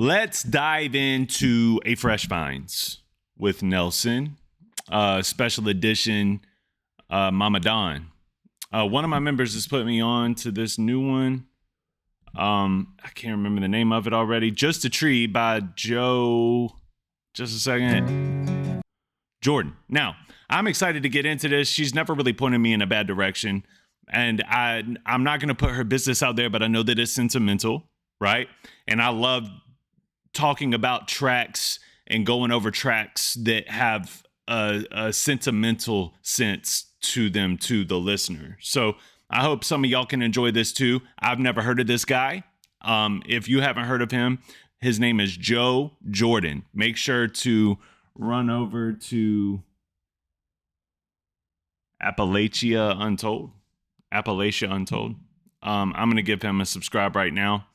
Let's dive into a Fresh Finds with Nelson, special edition, Mama Don. One of my members has put me on to this new one. I can't remember the name of it already. Just a Tree by Joe. Just a second. Jordan. Now, I'm excited to get into this. She's never really pointed me in a bad direction. And I'm not going to put her business out there, but I know that it's sentimental, right? And I love talking about tracks and going over tracks that have a sentimental sense to them, to the listener. So I hope some of y'all can enjoy this too. I've never heard of this guy. If you haven't heard of him, his name is Joe Jordan. Make sure to run over to Appalachia Untold. I'm going to give him a subscribe right now.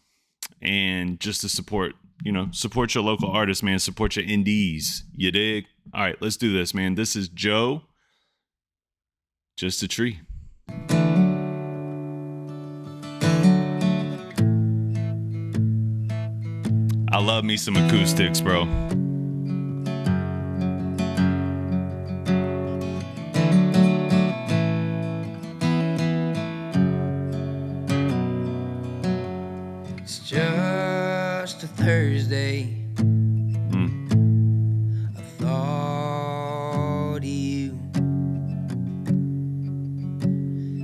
And just to support your local artists, man. Support your indies. You dig? All right, let's do this, man. This is Joe. Just a Tree. I love me some acoustics, bro. It's just a Thursday. I thought of you.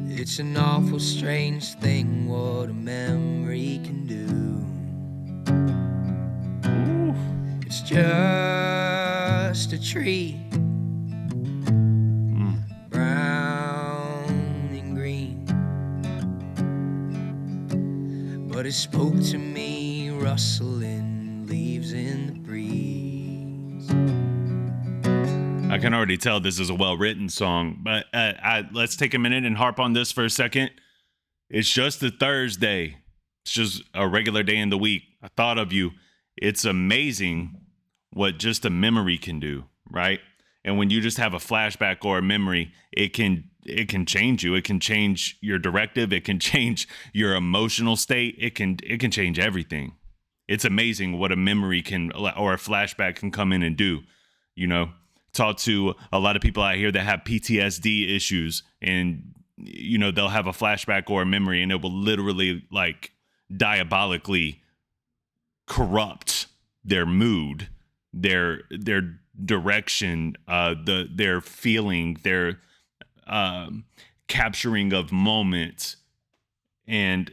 It's an awful strange thing what a memory can do. It's just a tree, brown and green, but it spoke to me, rustling leaves in the breeze. I can already tell this is a well-written song, but let's take a minute and harp on this for a second. It's just a Thursday. It's just a regular day in the week. I thought of you. It's amazing what just a memory can do, right? And when you just have a flashback or a memory, it can change you. It can change your directive. It can change your emotional state. It can change everything. It's amazing what a memory can, or a flashback can come in and do. You know, talk to a lot of people out here that have PTSD issues, and you know, they'll have a flashback or a memory, and it will literally like diabolically corrupt their mood, their direction, their feeling, their capturing of moments. And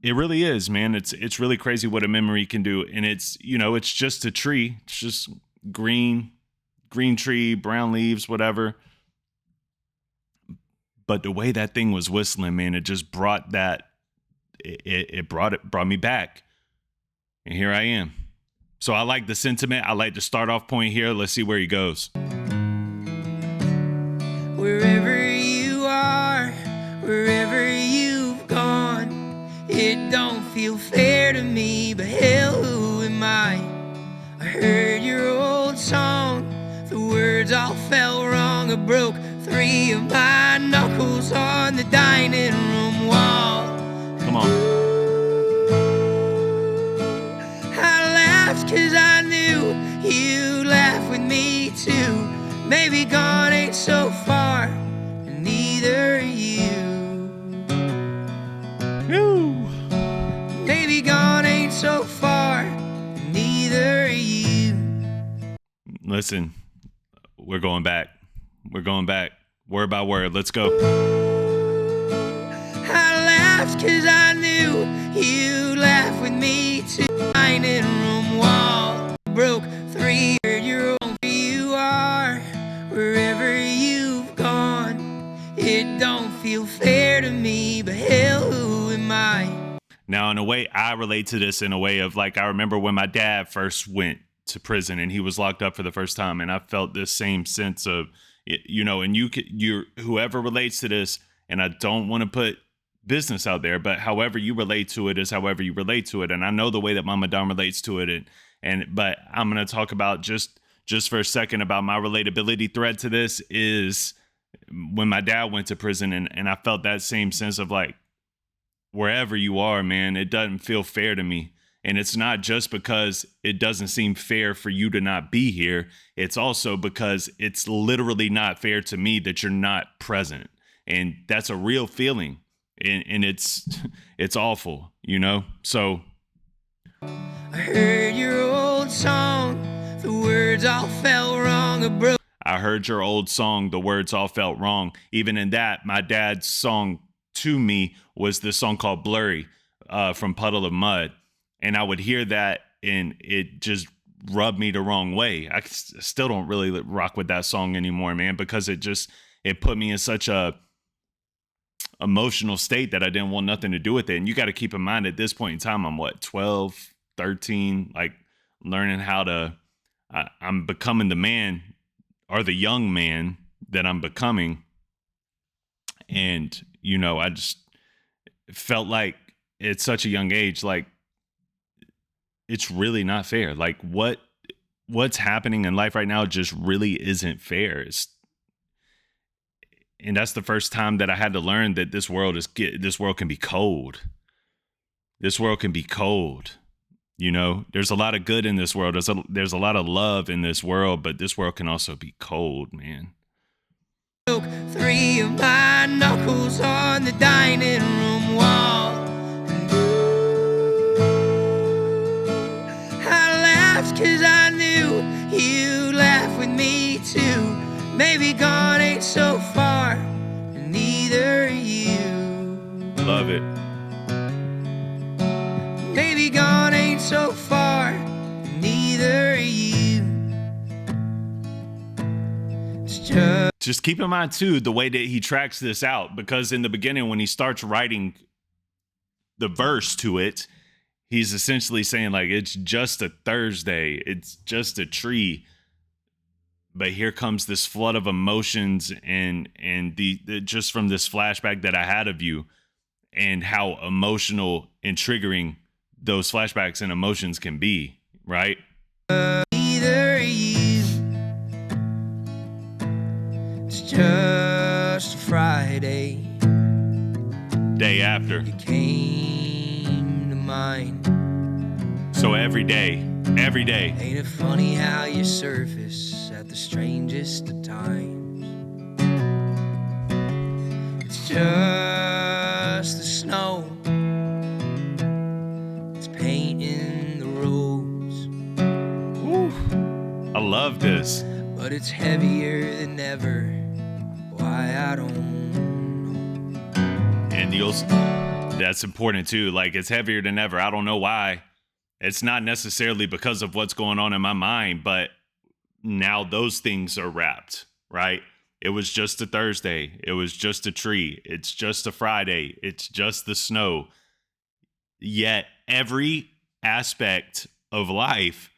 it really is, man. It's really crazy what a memory can do. And it's, you know, it's just a tree. It's just green tree, brown leaves, whatever. But the way that thing was whistling, man, it just brought that, it brought me back. And here I am. So I like the sentiment. I like the start off point here. Let's see where he goes. Wherever you are, wherever you've gone, it don't feel fair to me, but hell, who am I? I heard your old song, the words all fell wrong. I broke 3 of my knuckles on the dining room wall. Come on. Cause I knew you'd laugh with me too. Maybe gone ain't so far, and neither are you. Woo. Maybe gone ain't so far, and neither are you. Listen, we're going back. Word by word. Let's go. I laughed cause I knew you'd laugh with me too. Dining room wall broke 3 your own. You are wherever you've gone. It don't feel fair to me, but hell, who am I? Now, in a way, I relate to this in a way of like, I remember when my dad first went to prison and he was locked up for the first time, and I felt this same sense of, you know, and you're whoever relates to this, and I don't want to put business out there, but however you relate to it is however you relate to it. And I know the way that Mama Don relates to it, but I'm going to talk about just for a second about my relatability thread to this is when my dad went to prison, and I felt that same sense of like, wherever you are, man, it doesn't feel fair to me. And it's not just because it doesn't seem fair for you to not be here. It's also because it's literally not fair to me that you're not present. And that's a real feeling. And it's awful, you know? So I heard your old song, the words all felt wrong or broke. I heard your old song, the words all felt wrong. Even in that, my dad's song to me was this song called Blurry from Puddle of Mud. And I would hear that and it just rubbed me the wrong way. I still don't really rock with that song anymore, man, because it put me in such a emotional state that I didn't want nothing to do with it. And you got to keep in mind at this point in time, I'm 12, 13, like learning how to, I'm becoming the man or the young man that I'm becoming. And, you know, I just felt like at such a young age, like it's really not fair. Like what's happening in life right now just really isn't fair. And that's the first time that I had to learn that this world can be cold. This world can be cold. You know, there's a lot of good in this world. There's a lot of love in this world, but this world can also be cold, man. Broke 3 of my knuckles on the dining room wall. And I laughed 'cause I knew you'd laugh with me too. Maybe gone ain't so far, and neither are you. Love it. Maybe gone ain't so far, and neither are you. It's just keep in mind too the way that he tracks this out, because in the beginning when he starts writing the verse to it, he's essentially saying like it's just a Thursday, it's just a tree. But here comes this flood of emotions and the just from this flashback that I had of you and how emotional and triggering those flashbacks and emotions can be, right? Either are you. It's just a Friday. Day after. You came to mind. So every day. Ain't it funny how you surface at the strangest of times? It's just the snow. It's painting the roads. I love this. But it's heavier than ever. Why, I don't know. And that's important too. Like it's heavier than ever. I don't know why. It's not necessarily because of what's going on in my mind, but now those things are wrapped, right? It was just a Thursday. It was just a tree. It's just a Friday. It's just the snow. Yet every aspect of life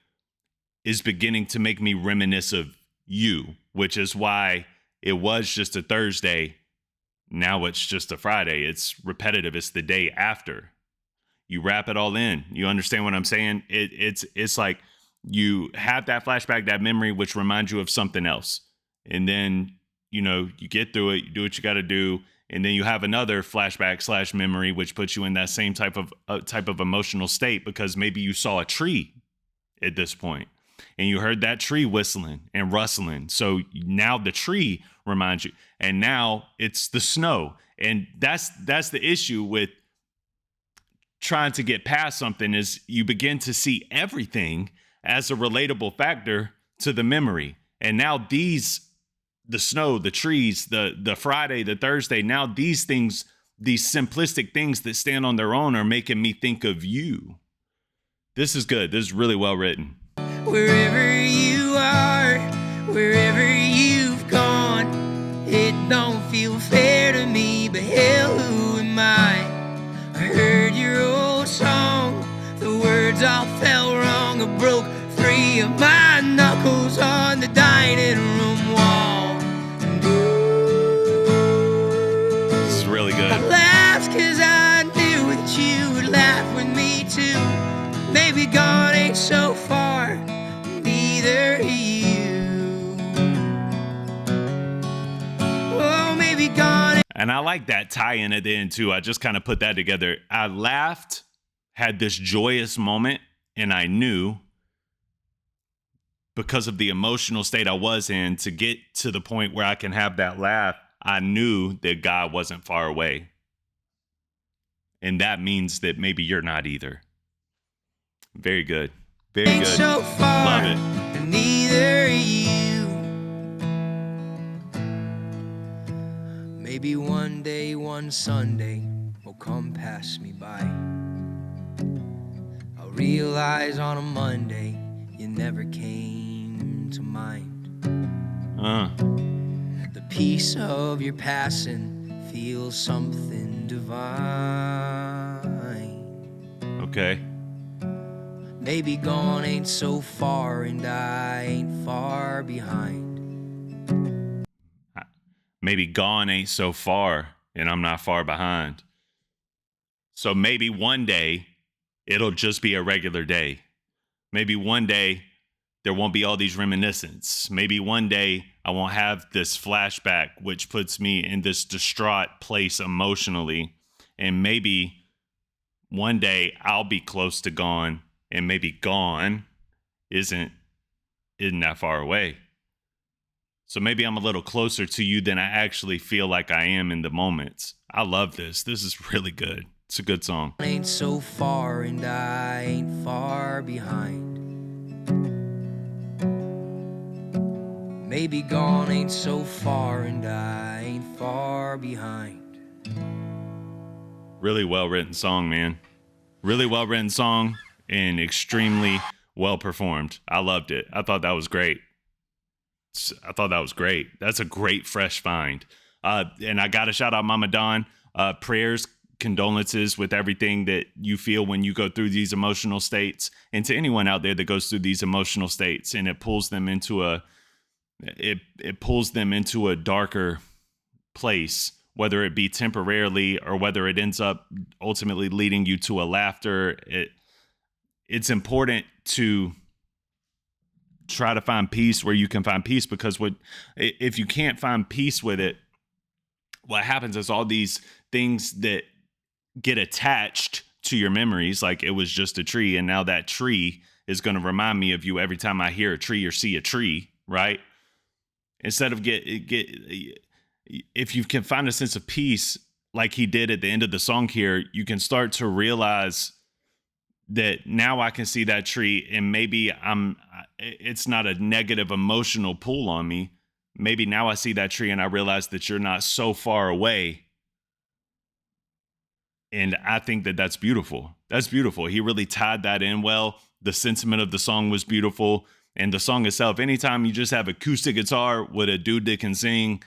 is beginning to make me reminisce of you, which is why it was just a Thursday. Now it's just a Friday. It's repetitive. It's the day after. You wrap it all in. You understand what I'm saying? It's like you have that flashback, that memory, which reminds you of something else. And then, you know, you get through it, you do what you got to do. And then you have another flashback / memory, which puts you in that same type of emotional state because maybe you saw a tree at this point and you heard that tree whistling and rustling. So now the tree reminds you, and now it's the snow. And that's the issue with trying to get past something, is you begin to see everything as a relatable factor to the memory. And now the snow, the trees, the Friday, the Thursday, now these things, these simplistic things that stand on their own are making me think of you. This is good. This is really well written. Wherever you are, wherever you've gone, it don't feel fair to me, but hell, who am I? I heard your old song, the words all felt wrong. I broke 3 of my knuckles on the dining room wall. And This is really good. I laughed 'cause I knew that you would laugh with me too. Maybe gone ain't so far, neither are you. Oh, maybe gone. And I like that tie-in at the end too. I just kind of put that together. I laughed, had this joyous moment, and I knew, because of the emotional state I was in, to get to the point where I can have that laugh, I knew that God wasn't far away. And that means that maybe you're not either. Very good. Very Ain't good. so far, Love it. and neither are you. Maybe one day, one Sunday will come pass me by. I'll realize on a Monday you never came to mind. The peace of your passing feels something divine. Okay. Maybe gone ain't so far, and I ain't far behind. Maybe gone ain't so far, and I'm not far behind. So maybe one day it'll just be a regular day. Maybe one day there won't be all these reminiscences. Maybe one day I won't have this flashback, which puts me in this distraught place emotionally. And maybe one day I'll be close to gone, and maybe gone isn't that far away. So maybe I'm a little closer to you than I actually feel like I am in the moments. I love this. This is really good. It's a good song. Ain't so far, and I ain't far behind. Maybe gone ain't so far, and I ain't far behind. Really well written song, man. Really well written song and extremely well performed. I loved it. I thought that was great. That's a great fresh find. And I got to shout out Mama Dawn. Prayers, condolences with everything that you feel when you go through these emotional states, and to anyone out there that goes through these emotional states, and it pulls them into a darker place, whether it be temporarily or whether it ends up ultimately leading you to a laughter. It's important to try to find peace where you can find peace, because if you can't find peace with it, what happens is all these things that get attached to your memories, like it was just a tree, and now that tree is going to remind me of you every time I hear a tree or see a tree, right? Instead of if you can find a sense of peace, like he did at the end of the song here, you can start to realize that now I can see that tree, and maybe it's not a negative emotional pull on me. Maybe now I see that tree and I realize that you're not so far away. And I think that that's beautiful. That's beautiful. He really tied that in well. The sentiment of the song was beautiful. And the song itself, anytime you just have acoustic guitar with a dude that can sing,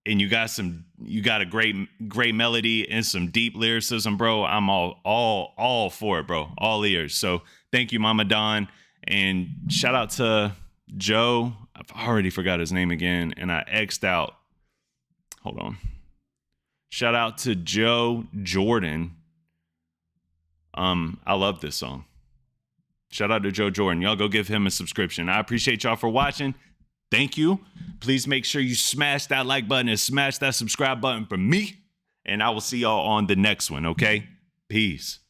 and you got a great melody and some deep lyricism, bro, I'm all for it, bro. All ears. So thank you, Mama Dawn. And shout out to Joe. I've already forgot his name again, and I X'd out. Hold on. Shout out to Joe Jordan. I love this song. Shout out to Joe Jordan. Y'all go give him a subscription. I appreciate y'all for watching. Thank you. Please make sure you smash that like button and smash that subscribe button for me. And I will see y'all on the next one, okay? Peace.